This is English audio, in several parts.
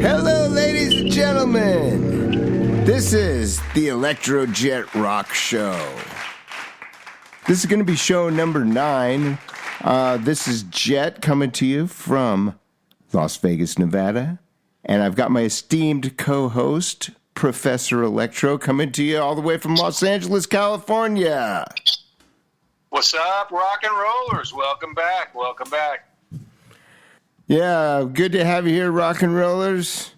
Hello, ladies and gentlemen. This is the ElectroJet Rock Show. This is going to be show number 9. This is Jett coming to you from Las Vegas, Nevada. And I've got my esteemed co-host, Professor Electro, coming to you all the way from Los Angeles, California. What's up, rock and rollers? Welcome back. Welcome back. Yeah, good to have you here, rock and rollers.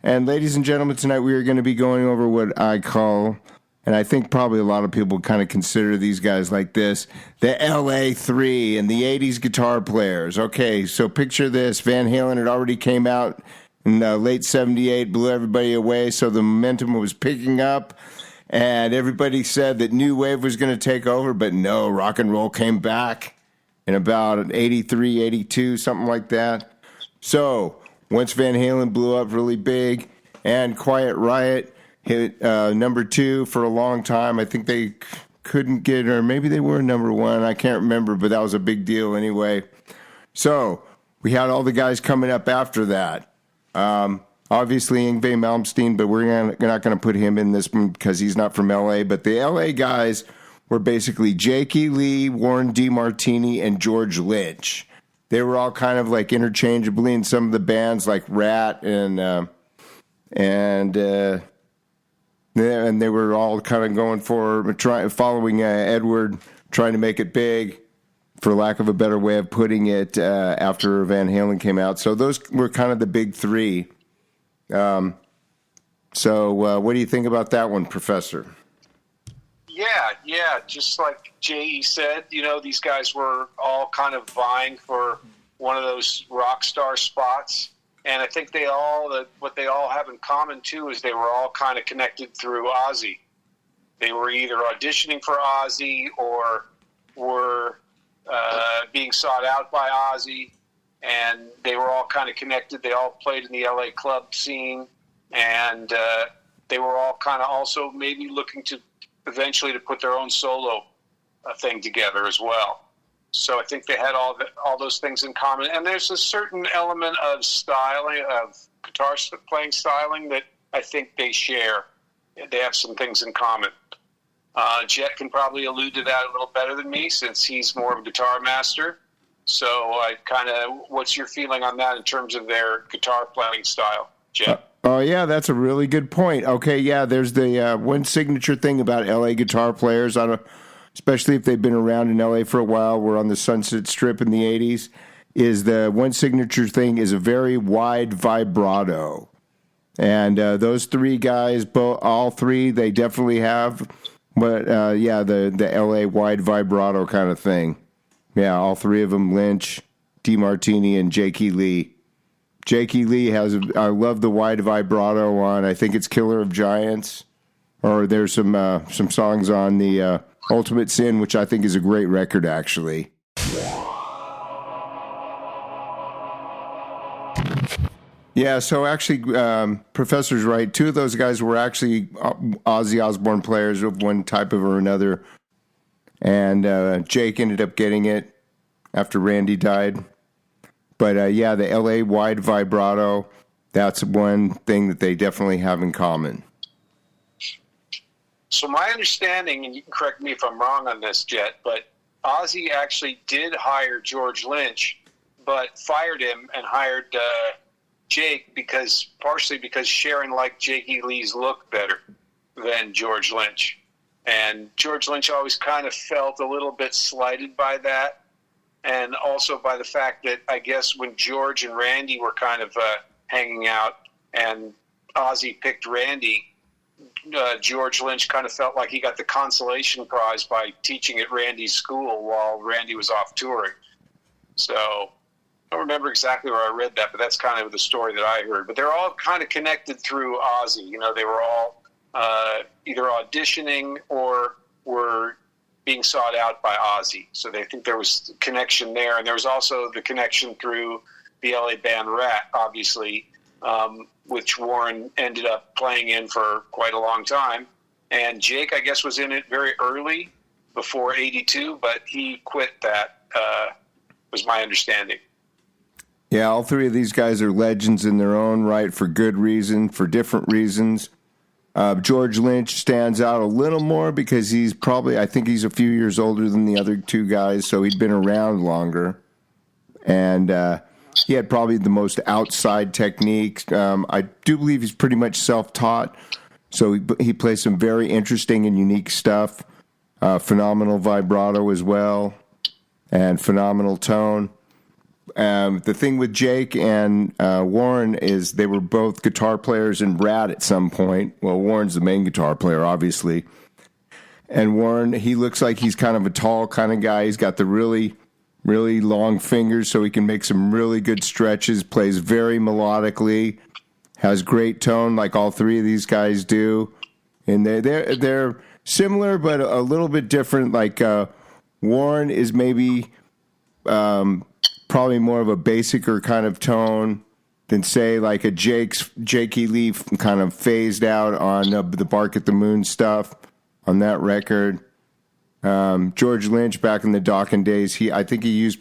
And ladies and gentlemen, tonight we are going to be going over what I call, and I think probably a lot of people kind of consider these guys like this, the LA 3 and the 80s guitar players. Okay, so picture this. Van Halen had already came out in late 78, blew everybody away, so the momentum was picking up. And everybody said that New Wave was going to take over, but no, rock and roll came back in about 83, 82, something like that. So once Van Halen blew up really big and Quiet Riot hit number 2 for a long time, I think they couldn't get, or maybe they were number 1. I can't remember, but that was a big deal anyway. So we had all the guys coming up after that. Obviously Yngwie Malmsteen, but we're not going to put him in this one because he's not from L.A., but the L.A. guys were basically Jakey Lee, Warren Dimartini, and George Lynch. They were all kind of like interchangeably in some of the bands like Ratt and they were all kind of going for following Edward, trying to make it big, for lack of a better way of putting it, after Van Halen came out. So those were kind of the big 3. So what do you think about that one, Professor? Yeah, just like J.E. said, these guys were all kind of vying for one of those rock star spots. And I think what they all have in common, too, is they were all kind of connected through Ozzy. They were either auditioning for Ozzy or were being sought out by Ozzy. And they were all kind of connected. They all played in the L.A. club scene. And they were all kind of also maybe looking to eventually to put their own solo thing together as well. So I think they had all those things in common. And there's a certain element of styling, of guitar playing styling, that I think they share. They have some things in common. Jett can probably allude to that a little better than me since he's more of a guitar master. So what's your feeling on that in terms of their guitar playing style, Jett? Oh, yeah, that's a really good point. Okay, yeah, there's the one signature thing about L.A. guitar players, especially if they've been around in L.A. for a while, we're on the Sunset Strip in the 80s, is the one signature thing is a very wide vibrato. And those 3 guys, all 3, they definitely have, but the L.A. wide vibrato kind of thing. Yeah, all 3 of them, Lynch, Dimartini, and Jakey Lee. Jakey Lee I love the wide vibrato on, I think it's Killer of Giants, or there's some songs on the Ultimate Sin, which I think is a great record, actually. Yeah, so actually, Professor's right. 2 of those guys were actually Ozzy Osborne players of one type or another, and Jake ended up getting it after Randy died. But, the L.A. wide vibrato, that's one thing that they definitely have in common. So my understanding, and you can correct me if I'm wrong on this, Jett, but Ozzy actually did hire George Lynch, but fired him and hired Jake partially because Sharon liked Jakey Lee's look better than George Lynch. And George Lynch always kind of felt a little bit slighted by that. And also by the fact that I guess when George and Randy were kind of hanging out and Ozzy picked Randy, George Lynch kind of felt like he got the consolation prize by teaching at Randy's school while Randy was off touring. So I don't remember exactly where I read that, but that's kind of the story that I heard. But they're all kind of connected through Ozzy. They were all either auditioning or were being sought out by Ozzy. So they think there was a connection there. And there was also the connection through the LA band Ratt, obviously, which Warren ended up playing in for quite a long time. And Jake, I guess, was in it very early, before 82, but he quit that, was my understanding. Yeah, all three of these guys are legends in their own right for good reason, for different reasons. George Lynch stands out a little more because I think he's a few years older than the other two guys, so he'd been around longer. And he had probably the most outside techniques. I do believe he's pretty much self-taught, so he plays some very interesting and unique stuff. Phenomenal vibrato as well, and phenomenal tone. The thing with Jake and Warren is they were both guitar players in Ratt at some point. Well, Warren's the main guitar player, obviously. And Warren, he looks like he's kind of a tall kind of guy. He's got the really, really long fingers, so he can make some really good stretches, plays very melodically, has great tone like all three of these guys do. And they're similar, but a little bit different. Like Warren is maybe... probably more of a basicer kind of tone than, say, like a Jakey Lee kind of phased out on the Bark at the Moon stuff on that record. George Lynch, back in the Dokken days, I think he used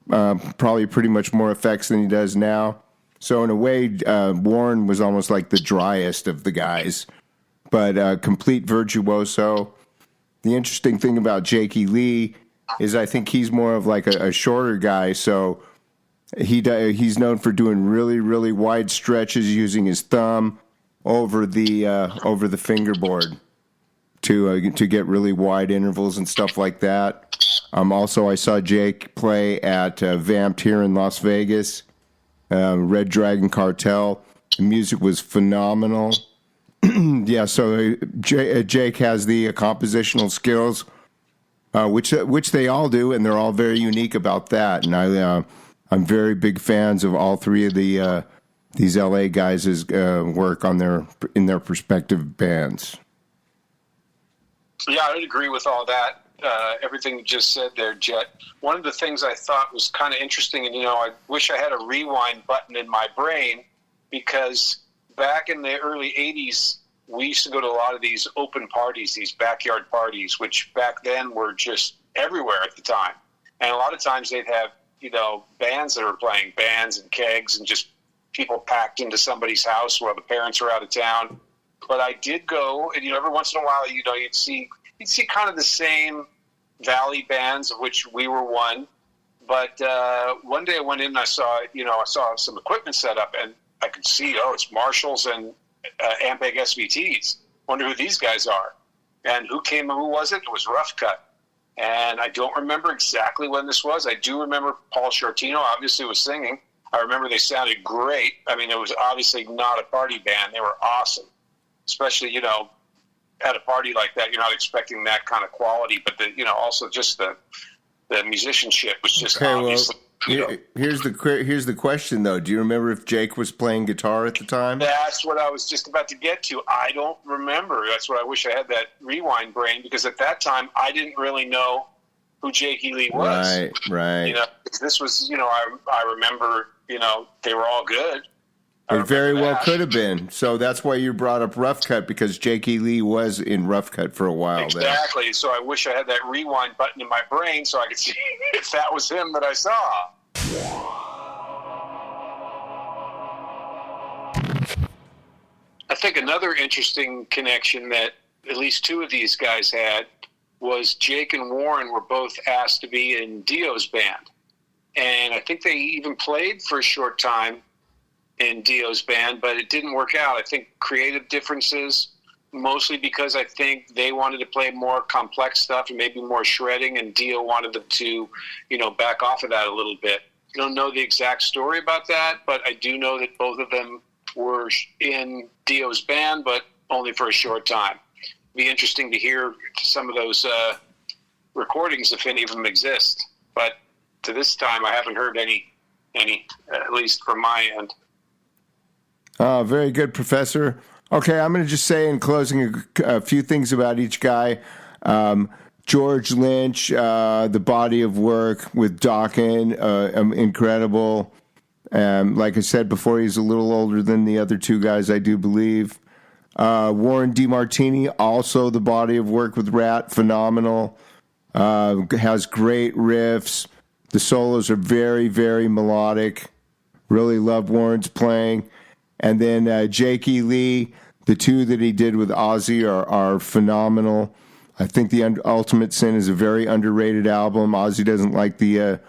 probably pretty much more effects than he does now. So in a way, Warren was almost like the driest of the guys, but complete virtuoso. The interesting thing about Jakey Lee is I think he's more of like a shorter guy, so he's known for doing really, really wide stretches using his thumb over the fingerboard to get really wide intervals and stuff like that. Also, I saw Jake play at Vamped here in Las Vegas, Red Dragon Cartel. The music was phenomenal. Yeah, so Jake has the compositional skills. Which they all do, and they're all very unique about that. And I'm very big fans of all three of these LA guys' work in their respective bands. Yeah, I would agree with all that. Everything you just said there, Jett. One of the things I thought was kind of interesting, and I wish I had a rewind button in my brain, because back in the early '80s. We used to go to a lot of these open parties, these backyard parties, which back then were just everywhere at the time. And a lot of times they'd have, bands that were playing, bands and kegs, and just people packed into somebody's house while the parents were out of town. But I did go, and every once in a while, you'd see kind of the same valley bands, of which we were one. But one day I went in and I saw some equipment set up, and I could see, it's Marshalls and Ampeg SVTs. Wonder who these guys are. And who was it? It was Rough Cut. And I don't remember exactly when this was. I do remember Paul Shortino obviously was singing. I remember they sounded great. I mean, it was obviously not a party band. They were awesome. Especially, at a party like that, you're not expecting that kind of quality. But, also just the musicianship was just obviously... Here's the question, though. Do you remember if Jake was playing guitar at the time? That's what I was just about to get to. I don't remember. That's what I wish I had that rewind brain, because at that time I didn't really know who Jakey Lee was. Right. This was, I remember, they were all good. It very well could have been. So that's why you brought up Rough Cut, because Jakey Lee was in Rough Cut for a while. Exactly. Then. So I wish I had that rewind button in my brain so I could see if that was him that I saw. I think another interesting connection that at least two of these guys had was Jake and Warren were both asked to be in Dio's band. And I think they even played for a short time in Dio's band, but it didn't work out. I think creative differences, mostly because I think they wanted to play more complex stuff and maybe more shredding, and Dio wanted them to, back off of that a little bit. I don't know the exact story about that, but I do know that both of them were in Dio's band, but only for a short time. It'd be interesting to hear some of those recordings, if any of them exist. But to this time, I haven't heard any, at least from my end. Very good, Professor. Okay, I'm going to just say in closing a few things about each guy. George Lynch, the body of work with Dokken, incredible. Like I said before, he's a little older than the other two guys, I do believe. Warren Dimartini, also the body of work with Ratt, phenomenal. Has great riffs. The solos are very, very melodic. Really love Warren's playing. And then Jake E. Lee, the two that he did with Ozzy are phenomenal. I think the Ultimate Sin is a very underrated album. Ozzy doesn't like the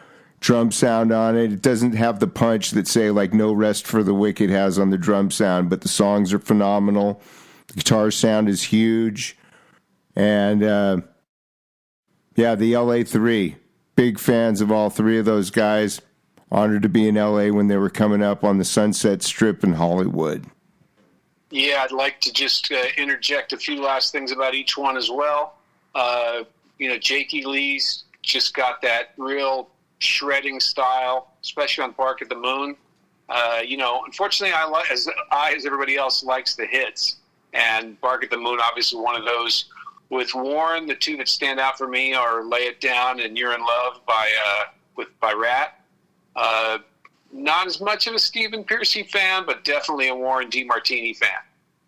drum sound on it. It doesn't have the punch that, say, like No Rest for the Wicked has on the drum sound, but the songs are phenomenal. The guitar sound is huge. And, the LA3. Big fans of all three of those guys. Honored to be in LA when they were coming up on the Sunset Strip in Hollywood. Yeah, I'd like to just interject a few last things about each one as well. Jake E. Lee's just got that real shredding style, especially on Bark at the Moon. Unfortunately, as everybody else likes the hits, and Bark at the Moon, obviously one of those. With Warren, the two that stand out for me are "Lay It Down" and "You're in Love" by Ratt. Not as much of a Stephen Pearcy fan, but definitely a Warren Dimartini fan.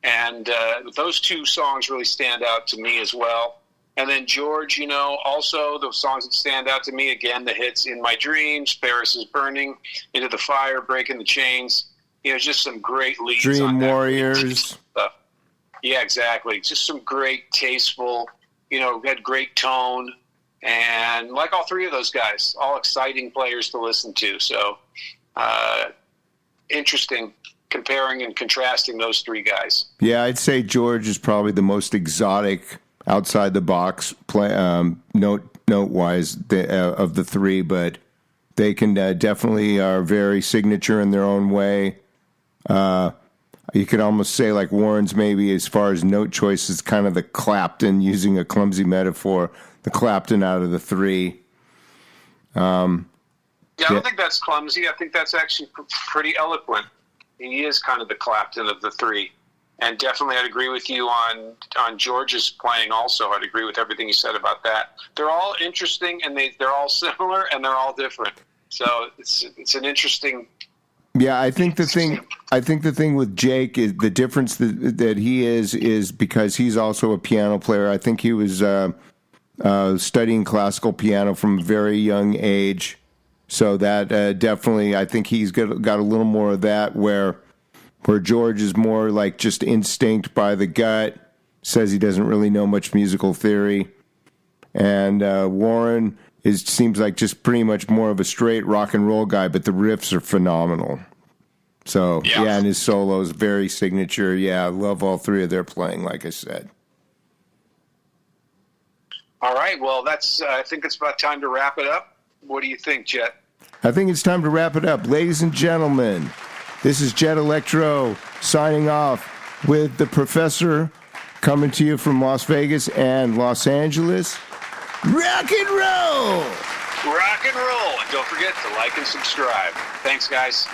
And those two songs really stand out to me as well. And then George, also the songs that stand out to me, again, the hits "In My Dreams," "Paris is Burning," "Into the Fire," "Breaking the Chains." Just some great leads Dream on that. Warriors. Yeah, exactly. Just some great, tasteful, had great tone. And like all three of those guys, all exciting players to listen to. So interesting comparing and contrasting those three guys. Yeah, I'd say George is probably the most exotic outside the box note-wise of the three, but they can definitely are very signature in their own way. You could almost say like Warren's maybe as far as note choice is kind of the Clapton, using a clumsy metaphor, the Clapton out of the three. I don't think that's clumsy. I think that's actually pretty eloquent. He is kind of the Clapton of the three. And definitely I'd agree with you on George's playing also. I'd agree with everything you said about that. They're all interesting, and they're all similar, and they're all different. So it's an interesting... Yeah, I think the thing with Jake is the difference that he is because he's also a piano player. I think he was studying classical piano from a very young age, so that definitely I think he's got a little more of that where George is more like just instinct by the gut. Says he doesn't really know much musical theory, and Warren seems like just pretty much more of a straight rock and roll guy, but the riffs are phenomenal. So, and his solos, very signature. Yeah, I love all three of their playing, like I said. All right, well, I think it's about time to wrap it up. What do you think, Jett? I think it's time to wrap it up. Ladies and gentlemen, this is Jett Electro signing off with the Professor coming to you from Las Vegas and Los Angeles. Rock and roll! Rock and roll. And don't forget to like and subscribe. Thanks, guys.